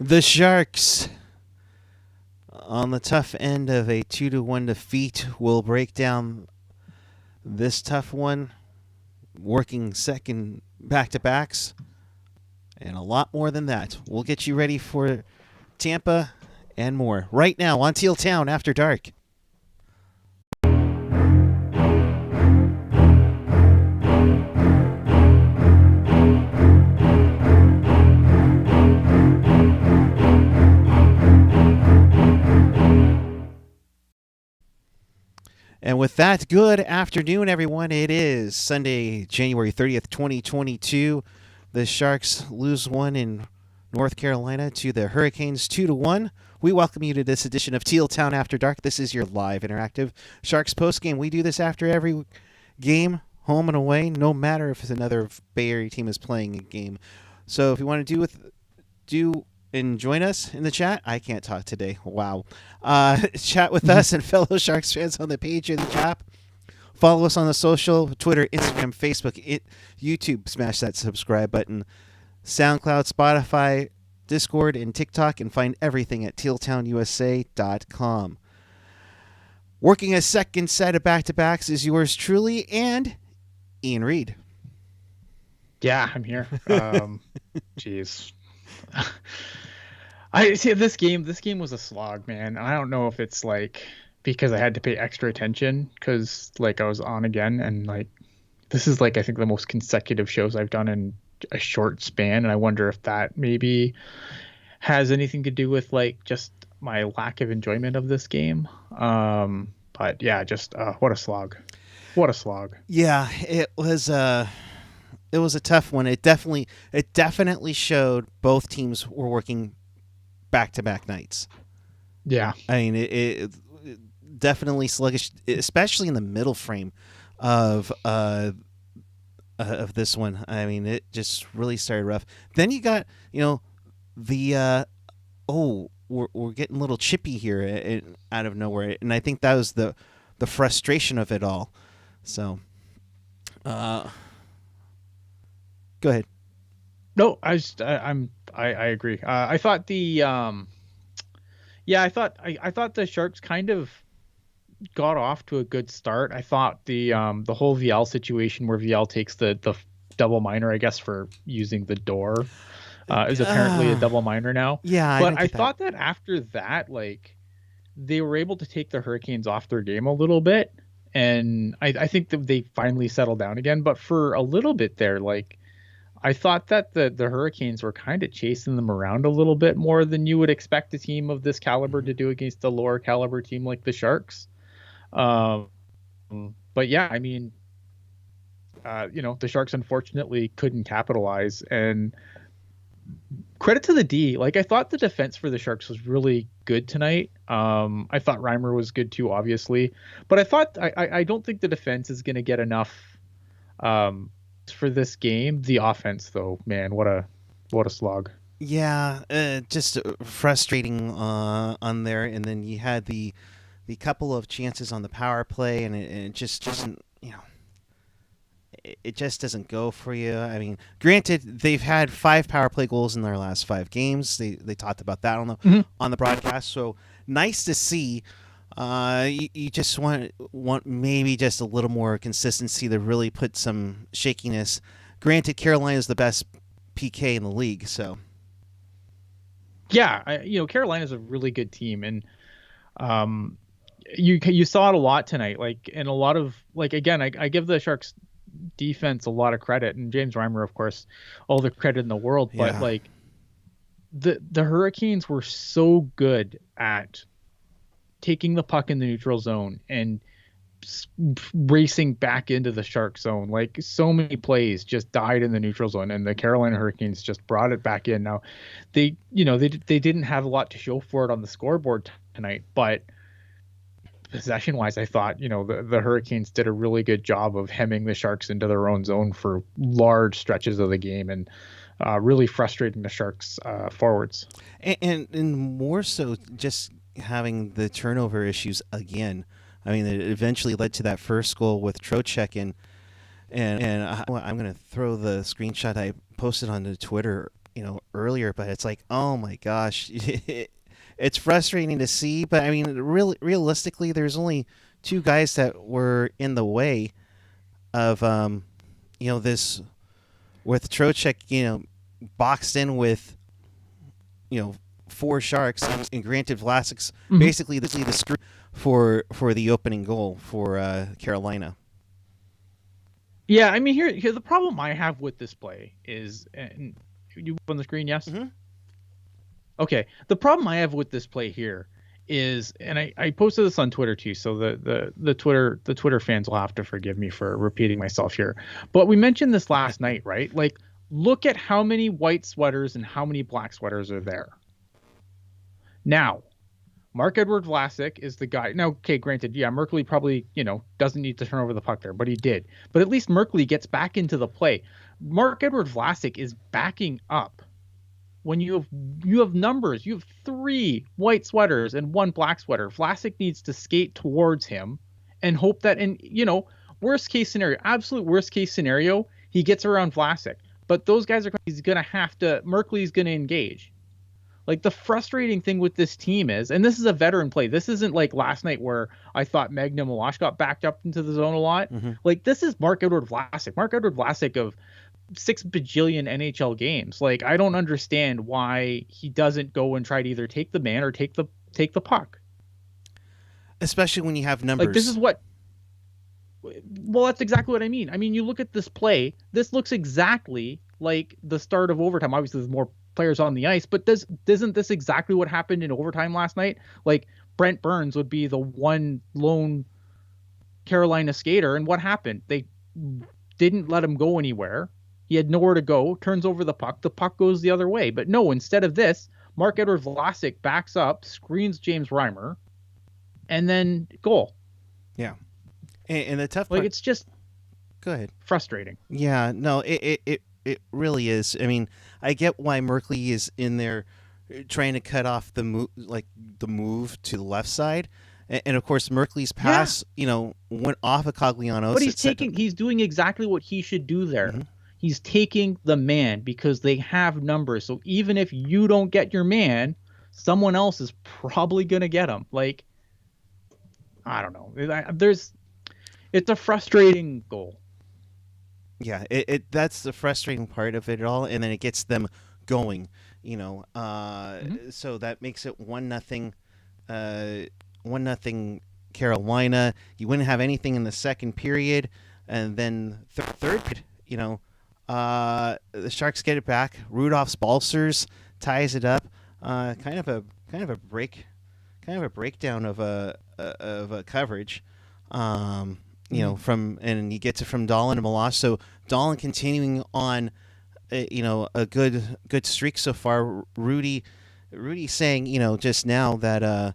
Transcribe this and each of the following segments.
The Sharks, on the tough end of a 2-1 defeat, will break down this tough one, working second back-to-backs, and a lot more than that. We'll get you ready for Tampa and more right now on Teal Town After Dark. And with that, good afternoon, everyone. It is Sunday, January 30th, 2022. The Sharks lose one in North Carolina to the Hurricanes 2-1. We welcome you to this edition of Teal Town After Dark. This is your live interactive Sharks postgame. We do this after every game, home and away, no matter if another Bay Area team is playing a game. So if you want to do and join us in the chat. I can't talk today. Wow. Chat with us and fellow Sharks fans on the page in the chat. Follow us on the social, Twitter, Instagram, Facebook, YouTube. Smash that subscribe button. SoundCloud, Spotify, Discord, and TikTok. And find everything at tealtownusa.com. Working a second set of back-to-backs is yours truly and Ian Reed. Yeah, I'm here. Jeez. I see this game was a slog, man. I don't know if it's like because I had to pay extra attention because like I was on again, and like this is like I think the most consecutive shows I've done in a short span, and I wonder if that maybe has anything to do with like just my lack of enjoyment of this game. But yeah, just what a slog. Yeah, it was a tough one. It definitely showed both teams were working back-to-back nights. Yeah. I mean, it definitely sluggish, especially in the middle frame of this one. I mean, it just really started rough. Then you got, the we're getting a little chippy here out of nowhere, and I think that was the frustration of it all. So, go ahead. No, I agree. I thought I thought the Sharks kind of got off to a good start. I thought the whole VL situation where VL takes the double minor, I guess, for using the door, is apparently a double minor now. Yeah, but I thought that after that, like, they were able to take the Hurricanes off their game a little bit, and I think that they finally settled down again. But for a little bit there, like, I thought that the Hurricanes were kind of chasing them around a little bit more than you would expect a team of this caliber to do against a lower caliber team like the Sharks. But yeah, I mean, the Sharks unfortunately couldn't capitalize, and credit to the D. Like, I thought the defense for the Sharks was really good tonight. I thought Reimer was good too, obviously, but I don't think the defense is going to get enough, for this game. The offense, though, man, what a slog. Yeah, just frustrating on there. And then you had the couple of chances on the power play, and it just doesn't, it just doesn't go for you. I mean, granted, they've had 5 power play goals in their last 5 games. They talked about that on the broadcast. So nice to see. You just want maybe just a little more consistency to really put some shakiness. Granted, Carolina's the best PK in the league, so yeah, Carolina's a really good team, and you saw it a lot tonight. Like, and a lot of, like, again, I give the Sharks defense a lot of credit, and James Reimer, of course, all the credit in the world. But yeah. Like the Hurricanes were so good at taking the puck in the neutral zone and racing back into the Shark zone. Like, so many plays just died in the neutral zone, and the Carolina Hurricanes just brought it back in. Now, they didn't have a lot to show for it on the scoreboard tonight, but possession wise, I thought, the Hurricanes did a really good job of hemming the Sharks into their own zone for large stretches of the game, and really frustrating the Sharks forwards. And more so just having the turnover issues again. I mean, it eventually led to that first goal with Trocheck, and I'm going to throw the screenshot I posted on Twitter earlier, but it's like, oh my gosh, it's frustrating to see. But I mean, really, realistically, there's only two guys that were in the way of this with Trocheck, boxed in with four Sharks, and granted Vlasic's basically the screw for the opening goal for Carolina. Yeah, I mean, here the problem I have with this play is, and you on the screen, yes? Mm-hmm. Okay. The problem I have with this play here is, and I posted this on Twitter too, so the Twitter fans will have to forgive me for repeating myself here. But we mentioned this last night, right? Like, look at how many white sweaters and how many black sweaters are there. Now, Marc-Edouard Vlasic is the guy. Now, okay, granted, yeah, Merkley probably, doesn't need to turn over the puck there, but he did. But at least Merkley gets back into the play. Marc-Edouard Vlasic is backing up. When you have numbers, you have 3 white sweaters and 1 black sweater. Vlasic needs to skate towards him and hope that, worst case scenario, absolute worst case scenario, he gets around Vlasic. But those guys he's going to have to, Merkley's going to engage. Like, the frustrating thing with this team is, and this is a veteran play. This isn't like last night where I thought Magna Milosh got backed up into the zone a lot. Mm-hmm. Like, this is Marc-Edouard Vlasic. Marc-Edouard Vlasic of 6 bajillion NHL games. Like, I don't understand why he doesn't go and try to either take the man or take the puck. Especially when you have numbers. Like, this is what... Well, that's exactly what I mean. I mean, you look at this play. This looks exactly like the start of overtime. Obviously, there's more players on the ice, but isn't this exactly what happened in overtime last night? Like, Brent Burns would be the one lone Carolina skater, and what happened? They didn't let him go anywhere. He had nowhere to go, turns over the puck goes the other way. But no, instead of this, Marc-Edouard Vlasic backs up, screens James Reimer, and then goal. Yeah. And the tough part, like, it's just go ahead. Frustrating. Yeah, no, it really is. I mean, I get why Merkley is in there trying to cut off the move to the left side. And of course, Merkley's pass, went off of Cogliano. But he's doing exactly what he should do there. Mm-hmm. He's taking the man because they have numbers. So even if you don't get your man, someone else is probably going to get him. Like, I don't know. It's a frustrating goal. Yeah, that's the frustrating part of it all, and then it gets them going. So that makes it 1-0. 1-0 Carolina. You wouldn't have anything in the second period, and then third period, the Sharks get it back. Rudolfs Balcers ties it up. Kind of a breakdown of a coverage. And you get from Dahlin to Milosh. So Dahlin continuing on, a good streak so far. Rudy saying, just now that,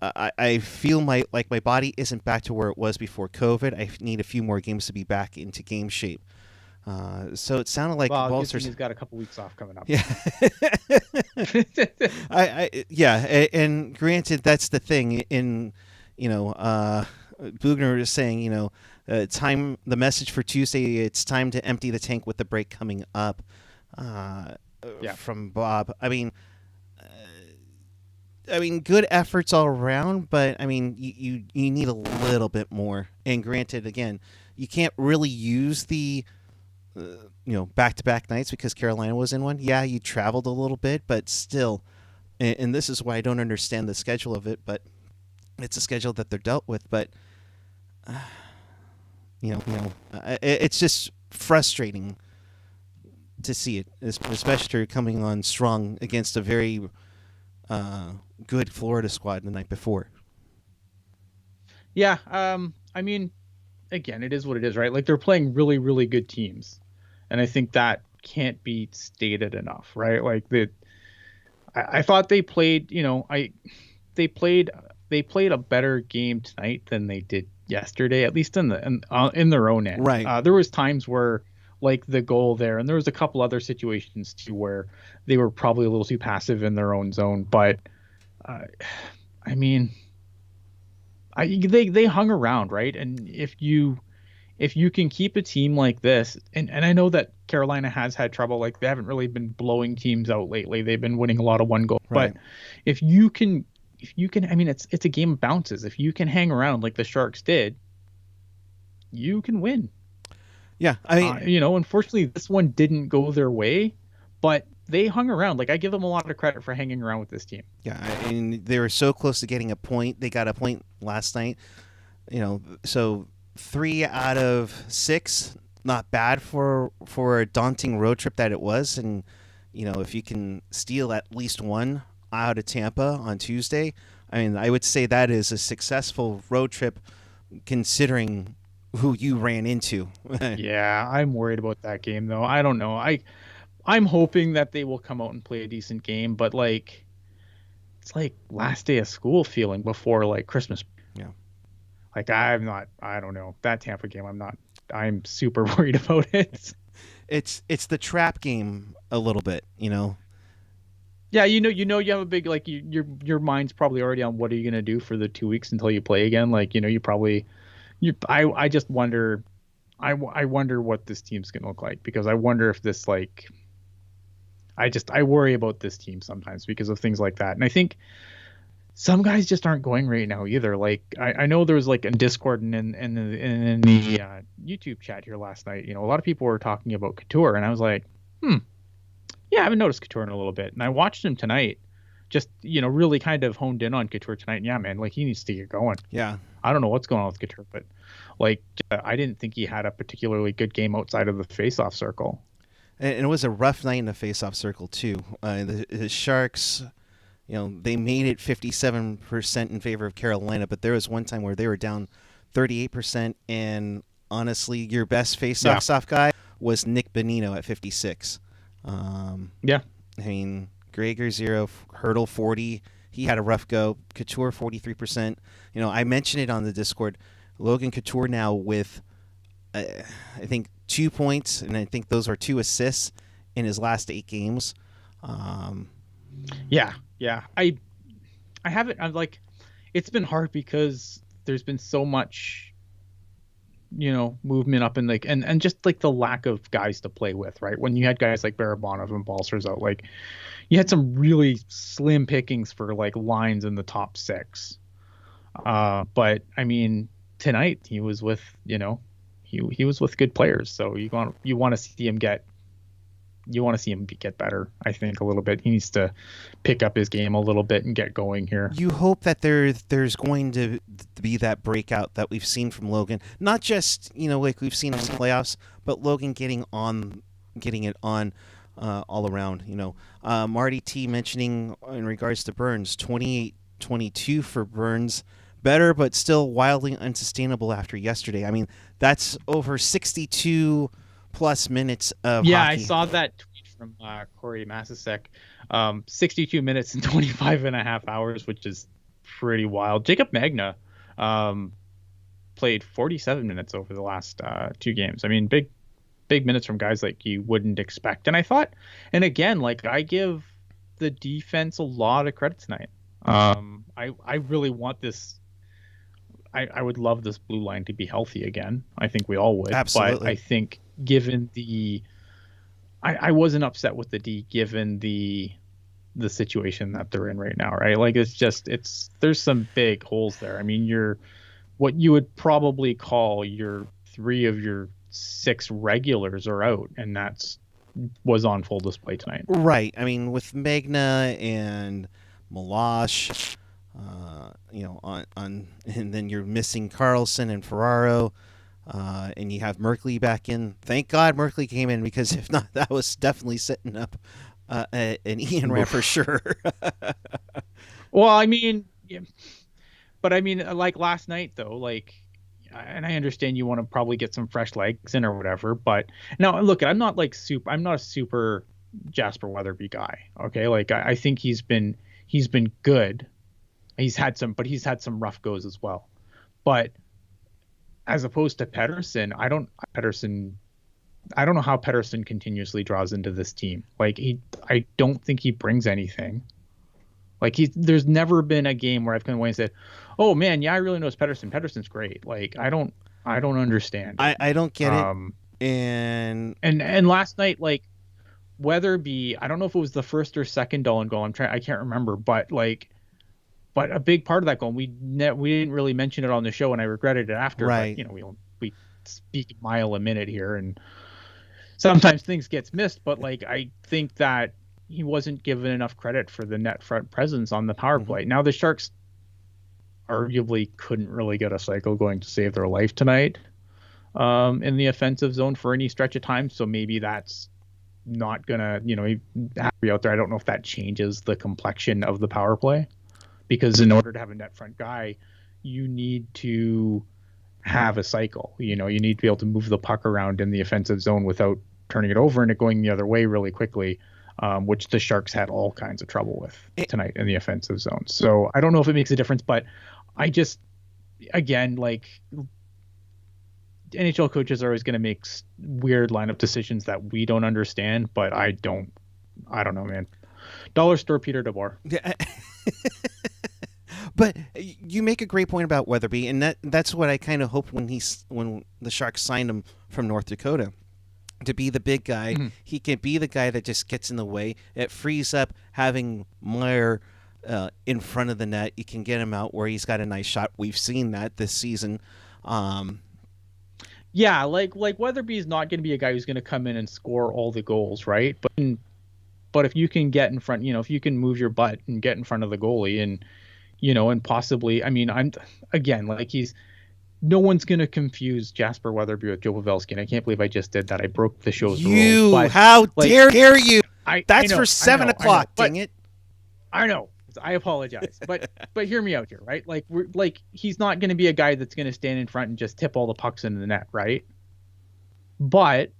I feel my body isn't back to where it was before COVID. I need a few more games to be back into game shape. So it sounded like Balcers has got a couple weeks off coming up. Yeah. And granted, that's the thing. Bugner is saying, time. The message for Tuesday, it's time to empty the tank with the break coming up. From Bob. I mean, good efforts all around, but I mean, you need a little bit more. And granted, again, you can't really use the back-to-back nights because Carolina was in one. Yeah, you traveled a little bit, but still, and this is why I don't understand the schedule of it, but it's a schedule that they're dealt with. But it's just frustrating to see it, especially coming on strong against a very good Florida squad the night before. Yeah, I mean, again, it is what it is, right? Like, they're playing really, really good teams, and I think that can't be stated enough, right? Like, I thought they played, they played a better game tonight than they did yesterday, at least in their own end. Right. There was times where, like, the goal there, and there was a couple other situations too where they were probably a little too passive in their own zone. But I mean, they hung around, right? And if you can keep a team like this, and I know that Carolina has had trouble. Like, they haven't really been blowing teams out lately. They've been winning a lot of one goal. Right. But if you can, I mean, it's a game of bounces. If you can hang around like the Sharks did, you can win. Yeah, I mean, Unfortunately, this one didn't go their way, but they hung around. Like, I give them a lot of credit for hanging around with this team. Yeah, and they were so close to getting a point. They got a point last night. So 3 out of 6, not bad for a daunting road trip that it was. And if you can steal at least one out of Tampa on Tuesday, I mean, I would say that is a successful road trip considering who you ran into. Yeah, I'm worried about that game though. I don't know. I'm hoping that they will come out and play a decent game, but like, it's like last day of school feeling before like Christmas. Yeah. Like, I don't know. That Tampa game, I'm super worried about it. It's the trap game a little bit. Yeah, you have a big, like, your mind's probably already on what are you going to do for the 2 weeks until you play again. Like, I just wonder, I wonder what this team's going to look like, because I wonder if this, like, I worry about this team sometimes because of things like that. And I think some guys just aren't going right now either. Like, I know there was like a Discord and in the YouTube chat here last night, a lot of people were talking about Couture, and I was like, yeah, I haven't noticed Couture in a little bit. And I watched him tonight, just, really kind of honed in on Couture tonight. And yeah, man, like, he needs to get going. Yeah. I don't know what's going on with Couture, but like, I didn't think he had a particularly good game outside of the face-off circle. And it was a rough night in the face-off circle too. The Sharks, they made it 57% in favor of Carolina, but there was one time where they were down 38%, and honestly, your best face-off guy was Nick Bonino at 56. Yeah. I mean, Gregor 0, Hurdle 40. He had a rough go. Couture 43%. I mentioned it on the Discord. Logan Couture now with, I think, 2 points, and I think those are 2 assists in his last 8 games. Yeah. I haven't. I'm like, it's been hard because there's been so much, movement up in, like, and just like the lack of guys to play with, right? When you had guys like Barabanov and Balcers out, like, you had some really slim pickings for like lines in the top 6. But I mean, tonight he was with, he was with good players. So you want to see him get better, I think, a little bit. He needs to pick up his game a little bit and get going here. You hope that there's going to be that breakout that we've seen from Logan, not just like we've seen in the playoffs, but Logan getting it on all around. Marty T mentioning in regards to Burns, 28-22 for Burns. Better, but still wildly unsustainable after yesterday. I mean, that's over 62 plus minutes of hockey. I saw that tweet from Corey Masasek. 62 minutes and 25 and a half hours, which is pretty wild. Jacob Magna played 47 minutes over the last 2 games. I mean, big minutes from guys like you wouldn't expect. And I thought, and again, like, I give the defense a lot of credit tonight. I really want this. I would love this blue line to be healthy again. I think we all would. Absolutely. But I think given I wasn't upset with the D given the situation that they're in right now, right? Like, there's some big holes there. I mean, you're what you would probably call your 3 of your 6 regulars are out, and was on full display tonight. Right. I mean, with Magna and Milosh, and then you're missing Carlson and Ferraro, and you have Merkley back in. Thank God Merkley came in, because if not, that was definitely setting up an Ian Ram for sure. Well, I mean, yeah. But I mean, like last night though, like, and I understand you want to probably get some fresh legs in or whatever, but now look, I'm not a super Jasper Weatherby guy. Okay. Like, I think he's been good. He's had some rough goes as well. But as opposed to Pettersson, I don't know how Pettersson continuously draws into this team. Like, I don't think he brings anything. Like, there's never been a game where I've come away and said, "Oh man, yeah, I really notice Pettersson. Pettersson's great." Like, I don't understand. I don't get it. And last night, like Weatherby, I don't know if it was the first or second Dolan goal. I can't remember, but a big part of that goal, we didn't really mention it on the show, and I regretted it after. right. But we speak a mile a minute here, and sometimes things gets missed. But like I think that he wasn't given enough credit for the net front presence on the power play. Now the Sharks arguably couldn't really get a cycle going to save their life tonight in the offensive zone for any stretch of time. So maybe that's not gonna, have to be out there. I don't know if that changes the complexion of the power play, because in order to have a net front guy, you need to have a cycle. You need to be able to move the puck around in the offensive zone without turning it over and it going the other way really quickly, which the Sharks had all kinds of trouble with tonight in the offensive zone. So I don't know if it makes a difference, but I just, again, like NHL coaches are always going to make weird lineup decisions that we don't understand, but I don't know, man. Dollar store Peter DeBoer. Yeah. But you make a great point about Weatherby, and that's what I kind of hope when the Sharks signed him from North Dakota, to be the big guy. Mm-hmm. He can be the guy that just gets in the way. It frees up having Meyer in front of the net. You can get him out where he's got a nice shot. We've seen that this season. Yeah, like Weatherby's not going to be a guy who's going to come in and score all the goals, right? But if you can get in front, if you can move your butt and get in front of the goalie and and possibly, I mean, I'm again, like no one's going to confuse Jasper Weatherby with Joe Pavelski. And I can't believe I just did that. I broke the show's rules. But, how dare you? That's for 7 o'clock, dang it. I know. I apologize. But hear me out here, right? Like he's not going to be a guy that's going to stand in front and just tip all the pucks into the net, right? But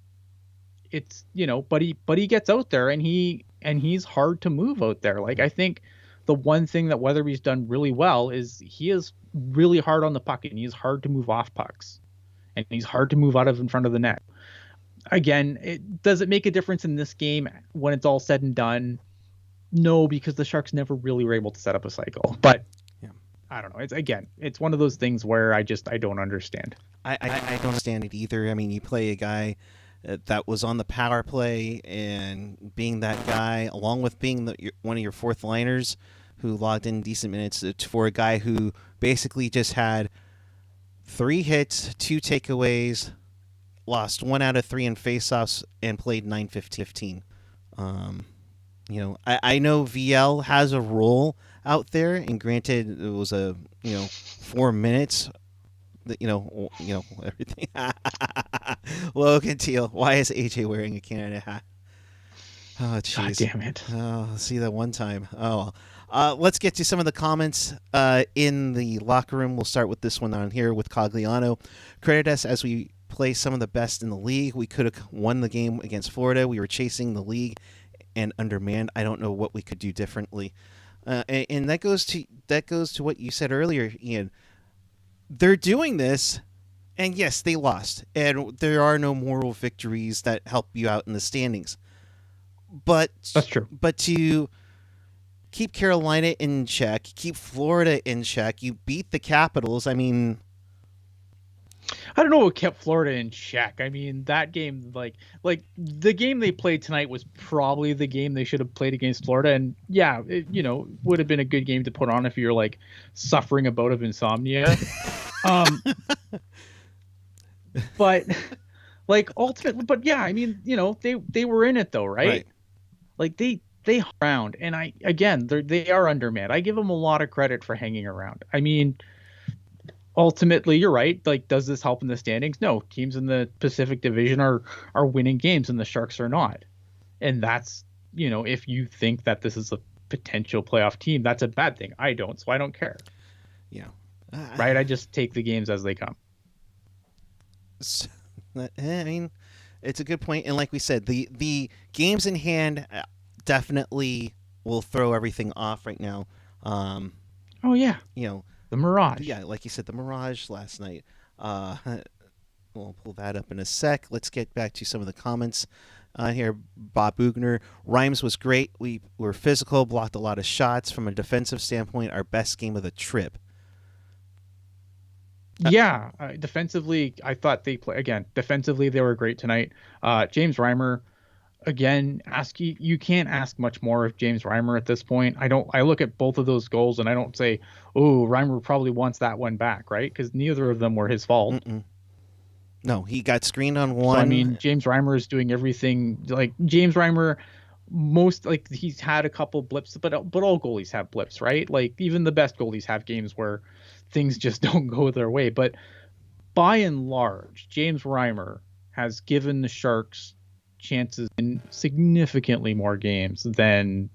it's, but he gets out there and he's hard to move out there. Like I think the one thing that Weatherby's done really well is he is really hard on the puck and he's hard to move off pucks and he's hard to move out of in front of the net. Again, does it make a difference in this game when it's all said and done? No, because the Sharks never really were able to set up a cycle. But yeah, I don't know. It's one of those things where I don't understand. I don't understand it either. I mean, you play a guy that was on the power play, and being that guy, along with being one of your fourth liners who logged in decent minutes, for a guy who basically just had 3 hits, 2 takeaways, lost 1 out of 3 in faceoffs, and played 9-15. I know VL has a role out there, and granted, it was 4 minutes. Everything. Logan Teal, why is AJ wearing a Canada hat? Oh, jeez. God damn it. Oh, see that one time. Oh, let's get to some of the comments in the locker room. We'll start with this one on here with Cogliano. Credit us as we play some of the best in the league. We could have won the game against Florida. We were chasing the league and undermanned. I don't know what we could do differently. And that goes to what you said earlier, Ian. They're doing this, and yes, they lost. And there are no moral victories that help you out in the standings. But that's true. But to keep Carolina in check, keep Florida in check, you beat the Capitals. I mean, I don't know what kept Florida in check. I mean, that game, like the game they played tonight was probably the game they should have played against Florida. And yeah, it, would have been a good game to put on if you're like suffering a bout of insomnia. But like ultimately, but yeah, I mean, they were in it though, right? Like they around, and they are undermanned. I give them a lot of credit for hanging around. I mean, ultimately, you're right. Like, does this help in the standings? No, teams in the Pacific Division are winning games, and the Sharks are not. And that's, if you think that this is a potential playoff team, that's a bad thing. I don't, so I don't care. Yeah. Right? I just take the games as they come. I mean, it's a good point. And like we said, the games in hand definitely will throw everything off right now. Oh, yeah. The Mirage. Yeah, like you said, the Mirage last night. We'll pull that up in a sec. Let's get back to some of the comments here. Bob Bugner. Reimer was great. We were physical, blocked a lot of shots. From a defensive standpoint, our best game of the trip. Yeah, defensively, I thought they play again. Defensively, they were great tonight. James Reimer, again, you can't ask much more of James Reimer at this point. I look at both of those goals and I don't say, oh, Reimer probably wants that one back, right? Because neither of them were his fault. Mm-mm. No, he got screened on So I one. mean, James Reimer is doing everything. Like James Reimer, most like he's had a couple blips, but all goalies have blips, right? Like even the best goalies have games where things just don't go their way. But by and large, James Reimer has given the Sharks chances in significantly more games than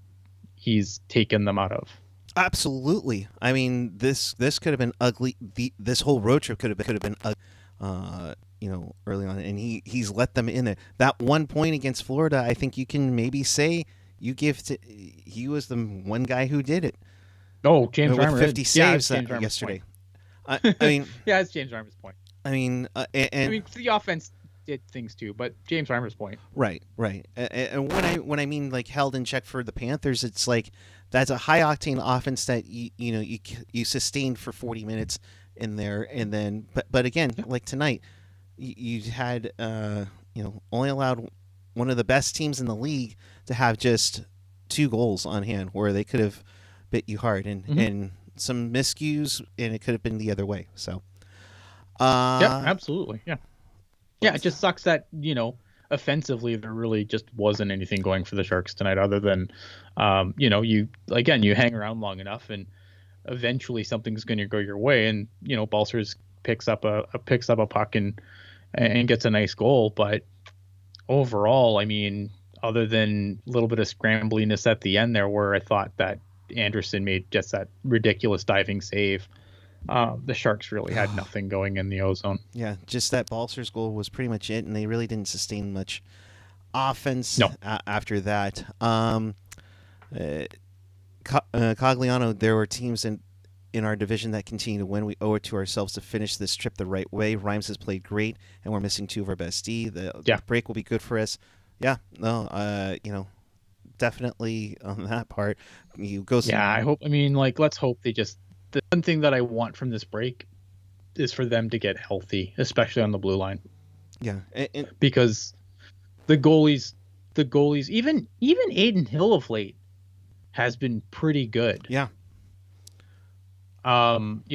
he's taken them out of. Absolutely. I mean, this could have been ugly. This whole road trip could have been ugly. Early on, and he's let them in it. That one point against Florida, I think you can maybe say you give to. He was the one guy who did it. Oh, James with Reimer, 50 yeah, saves yesterday. I mean, yeah, it's James Reimer's point. I mean, I mean, the offense did things too, but James Reimer's point. Right. And when I mean like held in check for the Panthers, it's like that's a high octane offense that you sustained for 40 minutes in there, and then but again, like tonight, you had only allowed one of the best teams in the league to have just 2 goals on hand, where they could have bit you hard, and some miscues, and it could have been the other way. So. Yeah, absolutely. Yeah. Yeah, it just sucks that, offensively there really just wasn't anything going for the Sharks tonight other than, you hang around long enough and eventually something's going to go your way. And, Balcers picks up a puck and gets a nice goal. But overall, I mean, other than a little bit of scrambliness at the end there where I thought that Anderson made just that ridiculous diving save, the Sharks really had nothing going in the ozone. Yeah, just that Balcers goal was pretty much it, and they really didn't sustain much offense after that. Cogliano, there were teams in our division that continue to win. We owe it to ourselves to finish this trip the right way. Reims has played great, and we're missing 2 of our best D. The break will be good for us. Yeah, no, definitely on that part. I hope. I mean, let's hope they just. The one thing that I want from this break is for them to get healthy, especially on the blue line. Yeah, because the goalies, even Aiden Hill of late has been pretty good. Yeah. Aiden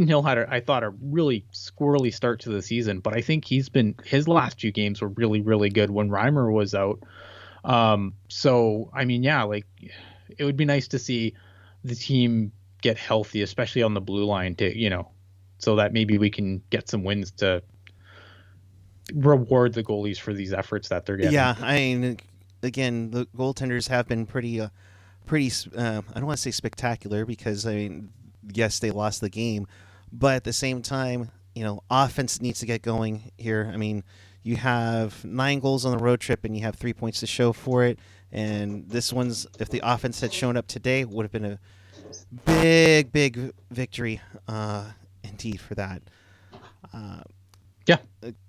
Hill had I thought a really squirrely start to the season, but I think his last 2 games were really, really good when Reimer was out. So I mean, yeah, it would be nice to see the team get healthy, especially on the blue line, to so that maybe we can get some wins to reward the goalies for these efforts that they're getting. Yeah, I mean, again, the goaltenders have been pretty. I don't want to say spectacular because I mean, yes, they lost the game, but at the same time, offense needs to get going here. I mean, you have 9 goals on the road trip, and you have 3 points to show for it. And this one's, if the offense had shown up today, would have been a big victory, indeed, for that. Yeah.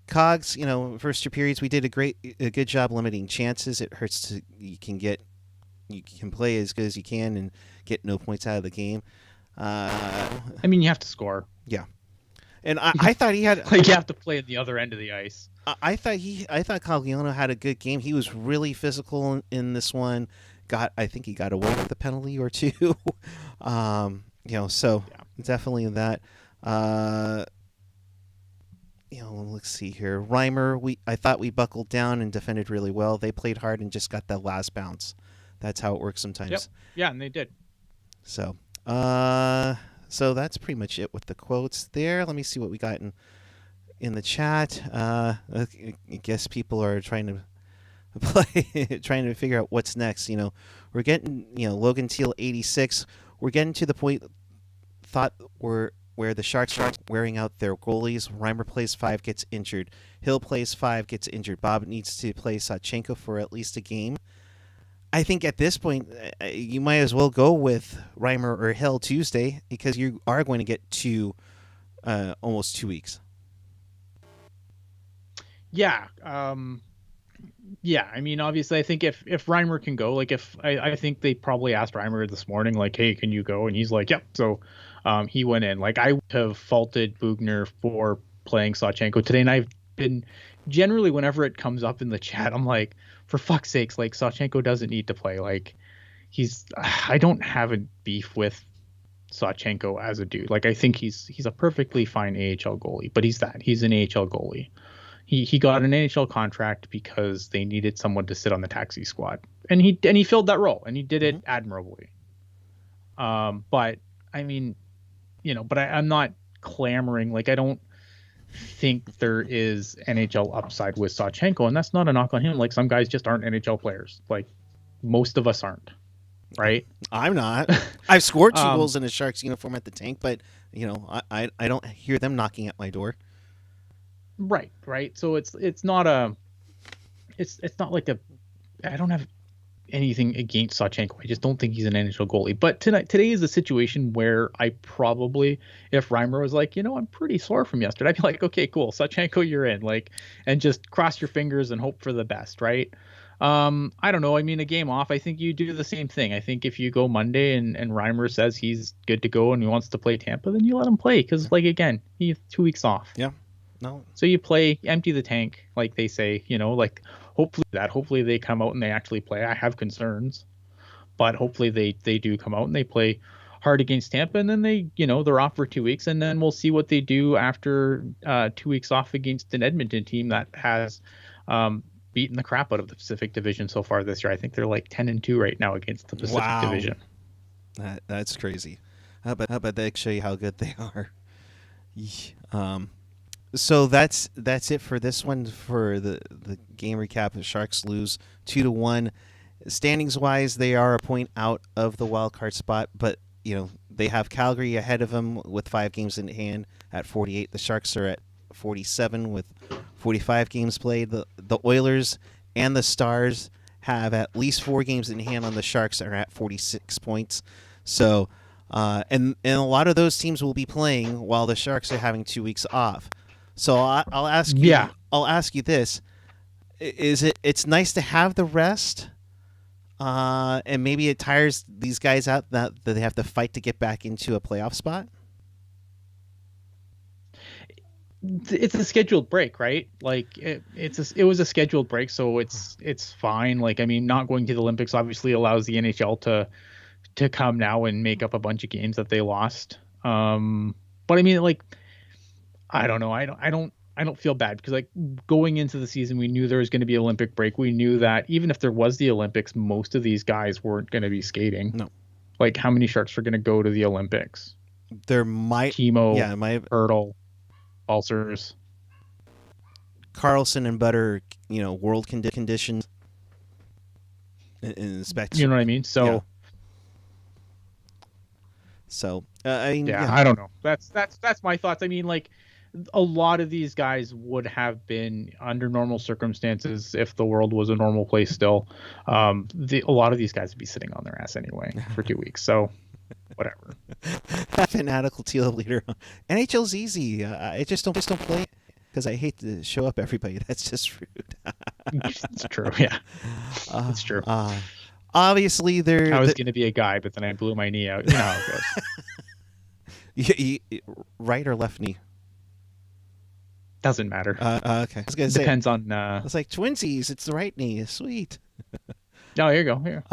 Cogs, first 2 periods, we did a good job limiting chances. It hurts you can play as good as you can and get no points out of the game. I mean, you have to score. Yeah. And I thought he had you have to play at the other end of the ice. I thought Cogliano had a good game. He was really physical in this one. I think he got away with a penalty or 2. Definitely that. Let's see here. Reimer, I thought we buckled down and defended really well. They played hard and just got that last bounce. That's how it works sometimes. Yep. Yeah, and they did. So, so that's pretty much it with the quotes there. Let me see what we got in the chat. I guess people are trying to trying to figure out what's next. We're getting, Logan Teal 86. We're getting to the point where the Sharks are wearing out their goalies. Reimer plays 5, gets injured. Hill plays 5, gets injured. Bob needs to play Sachenko for at least a game. I think at this point, you might as well go with Reimer or Hill Tuesday because you are going to get almost 2 weeks. Yeah. Yeah, I mean, obviously, I think if Reimer can go, like if I think they probably asked Reimer this morning, like, hey, can you go? And he's like, yep. So, he went in. Like I would have faulted Bugner for playing Sawchenko today, and I've been generally whenever it comes up in the chat, I'm like, for fuck's sakes, like Sawchenko doesn't need to play. Like he's, I don't have a beef with Sawchenko as a dude. Like I think he's a perfectly fine AHL goalie, but he's an AHL goalie. He got an NHL contract because they needed someone to sit on the taxi squad, and he filled that role, and he did it admirably. But I mean, but I'm not clamoring. Like I don't think there is NHL upside with Sawchenko, and that's not a knock on him. Like some guys just aren't NHL players. Like most of us aren't, right? I'm not. I've scored 2 goals in a Sharks uniform at the tank, but I don't hear them knocking at my door. Right. So it's not not like I don't have anything against Sawchenko. I just don't think he's an NHL goalie. But today is a situation where I probably, if Reimer was like, I'm pretty sore from yesterday, I'd be like, okay, cool, Sawchenko, you're in, like, and just cross your fingers and hope for the best, right? I don't know. I mean, a game off, I think you do the same thing. I think if you go Monday and Reimer says he's good to go and he wants to play Tampa, then you let him play because, like, again, he has 2 weeks off. Yeah. No. So you play, empty the tank, like they say, like hopefully they come out and they actually play. I have concerns, but hopefully they do come out and they play hard against Tampa, and then they're off for 2 weeks, and then we'll see what they do after 2 weeks off against an Edmonton team that has beaten the crap out of the Pacific Division so far this year. I think they're like 10-2 right now against the Pacific Division. That's crazy. How about they show you how good they are? So that's it for this one. For the game recap, the Sharks lose 2-1. Standings wise, they are a point out of the wild card spot, but they have Calgary ahead of them with 5 games in hand at 48. The Sharks are at 47 with 45 games played. The Oilers and the Stars have at least 4 games in hand on the Sharks, are at 46 points. So, and a lot of those teams will be playing while the Sharks are having 2 weeks off. So I'll ask you. Yeah. I'll ask you this: It's nice to have the rest, and maybe it tires these guys out that they have to fight to get back into a playoff spot. It's a scheduled break, right? Like it was a scheduled break, so it's fine. Like I mean, not going to the Olympics obviously allows the NHL to come now and make up a bunch of games that they lost. But I mean, like, I don't know. I don't feel bad because like going into the season, we knew there was going to be Olympic break. We knew that even if there was the Olympics, most of these guys weren't going to be skating. No. Like how many Sharks were going to go to the Olympics? There might Timo, might Hurdle, Balcers, Carlson and Butter, world conditions. In spec, you know what I mean? So. Yeah. So I mean, I don't know. That's my thoughts. I mean, like a lot of these guys would have been under normal circumstances if the world was a normal place still. A lot of these guys would be sitting on their ass anyway for 2 weeks. So whatever. Fanatical Teal leader. NHL's easy. I just don't play it because I hate to show up everybody. That's just rude. It's true. Yeah, it's true. Obviously, I was going to be a guy, but then I blew my knee out. You know how it goes. Right or left knee? Doesn't matter. Okay. I was gonna say, depends on. It's like twinsies. It's the right knee. Sweet. Oh, here you go. Here.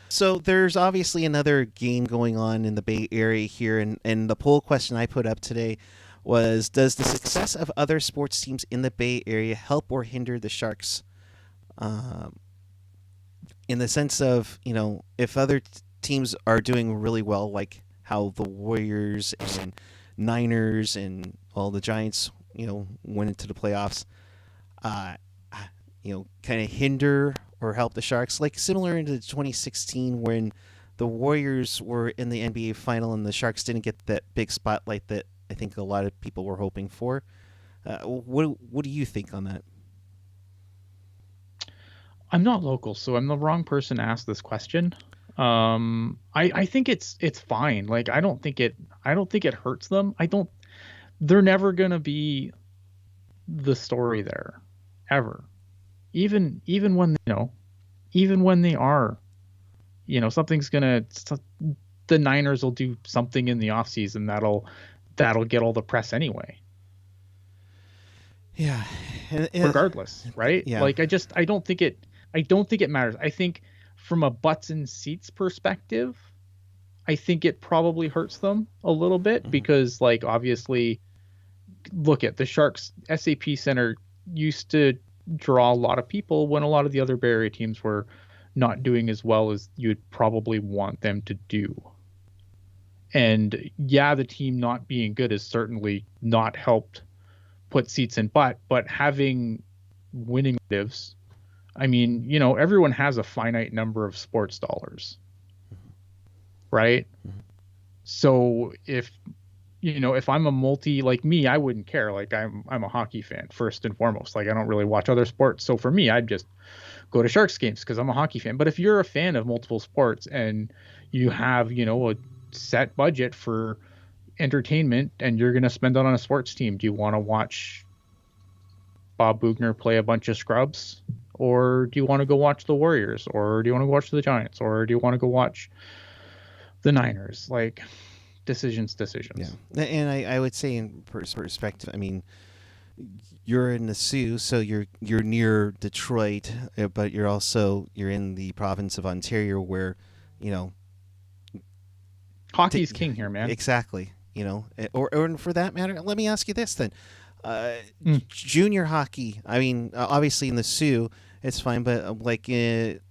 So there's obviously another game going on in the Bay Area here, and the poll question I put up today was: does the success of other sports teams in the Bay Area help or hinder the Sharks? In the sense of, if other teams are doing really well, like how the Warriors and Niners and all the Giants, went into the playoffs, kind of hinder or help the Sharks, like similar into 2016 when the Warriors were in the NBA final and the Sharks didn't get that big spotlight that I think a lot of people were hoping for. What do you think on that? I'm not local, so I'm the wrong person to ask this question. I think it's fine. Like I don't think it hurts them. They're never gonna be the story there, ever. even when even when they are, something's gonna the Niners will do something in the offseason that'll get all the press anyway. Yeah. Regardless, right? Yeah. Like I don't think it matters. I think from a butts and seats perspective, I think it probably hurts them a little bit because like obviously look at the Sharks SAP Center used to draw a lot of people when a lot of the other Bay Area teams were not doing as well as you'd probably want them to do. And yeah, the team not being good has certainly not helped put seats in butt, but having winning lives, I mean, everyone has a finite number of sports dollars, right? So if I'm a multi like me, I wouldn't care. Like I'm a hockey fan first and foremost. Like I don't really watch other sports. So for me, I'd just go to Sharks games because I'm a hockey fan. But if you're a fan of multiple sports and you have, a set budget for entertainment and you're going to spend it on a sports team, do you want to watch Bob Bugner play a bunch of scrubs? Or do you want to go watch the Warriors? Or do you want to watch the Giants? Or do you want to go watch the Niners? Like decisions. Yeah. And I would say in perspective, I mean, you're in the Sioux, so you're near Detroit, but you're in the province of Ontario where, hockey's king here, man. Exactly. Or for that matter, let me ask you this then. Junior hockey, I mean, obviously in the Sioux, it's fine, but around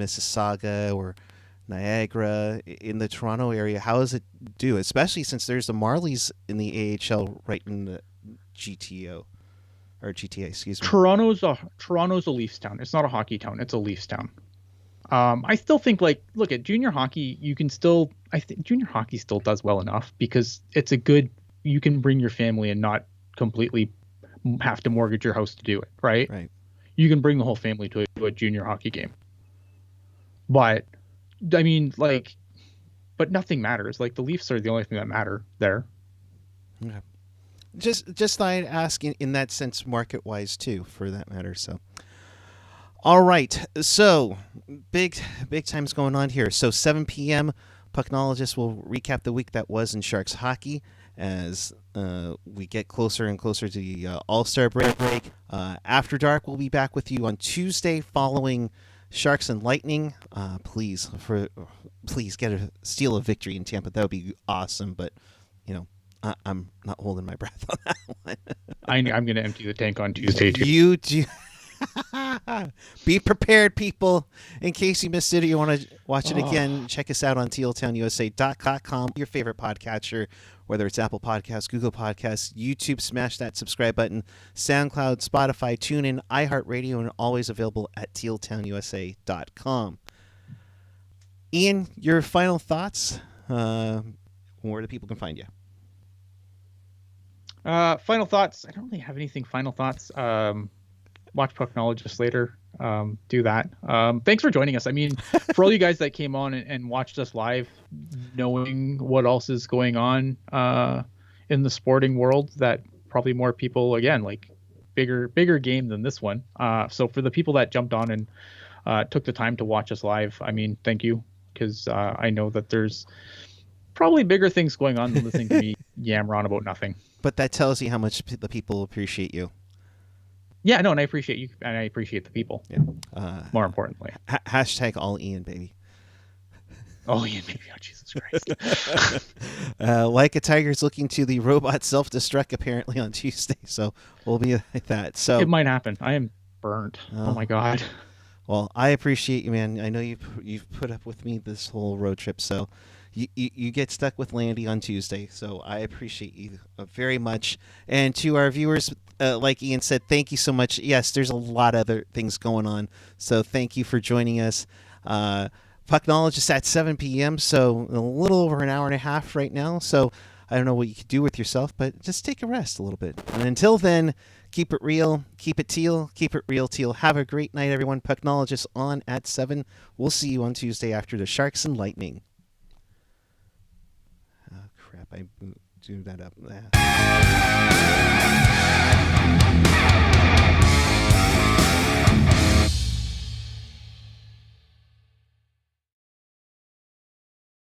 Mississauga or Niagara in the Toronto area, how does it do? Especially since there's the Marlies in the AHL right in the GTA, excuse me. Toronto's a Leafs town. It's not a hockey town. It's a Leafs town. I still think look at junior hockey. I think junior hockey still does well enough because you can bring your family and not completely have to mortgage your house to do it. Right. Right. You can bring the whole family to a junior hockey game. But I mean, but nothing matters. Like the Leafs are the only thing that matter there. Okay. Just I'd ask in that sense, market wise too, for that matter. So, all right. So big times going on here. So 7 p.m. Pucknologist will recap the week that was in Sharks hockey as we get closer and closer to the All-Star break. After Dark, we'll be back with you on Tuesday following Sharks and Lightning. Please steal a victory in Tampa. That would be awesome. But I'm not holding my breath on that one. I'm going to empty the tank on Tuesday too. You do. Be prepared, people. In case you missed it or you want to watch it again, check us out on tealtownusa.com, your favorite podcatcher, whether it's Apple Podcasts, Google Podcasts, YouTube. Smash that subscribe button. SoundCloud, Spotify, TuneIn, iHeartRadio, and always available at tealtownusa.com. Ian, your final thoughts? Where the people can find you? Final thoughts. I don't really have anything. Final thoughts. Watch Pucknologist later. Do that. Thanks for joining us. I mean, for all you guys that came on and watched us live, knowing what else is going on in the sporting world, that probably more people, again, like bigger game than this one. So for the people that jumped on and took the time to watch us live, I mean, thank you, because I know that there's probably bigger things going on than listening to me yammer on about nothing. But that tells you how much the people appreciate you. Yeah, no, and I appreciate you, and I appreciate the people. Yeah. More importantly. Hashtag all Ian, baby. Oh, Ian, baby. Oh, Jesus Christ. Like a Tiger's looking to the robot self-destruct apparently on Tuesday, so we'll be like that. So it might happen. I am burnt. Oh my God. Well, I appreciate you, man. I know you've put up with me this whole road trip, so you get stuck with Landy on Tuesday, so I appreciate you very much. And to our viewers, like Ian said, thank you so much. Yes, there's a lot of other things going on, so thank you for joining us. Pucknologist at 7 p.m., so a little over an hour and a half right now, so I don't know what you could do with yourself, but just take a rest a little bit. And until then, keep it real, keep it teal, keep it real, teal. Have a great night, everyone. Pucknologist on at 7. We'll see you on Tuesday after the Sharks and Lightning. Oh, crap, I do that up.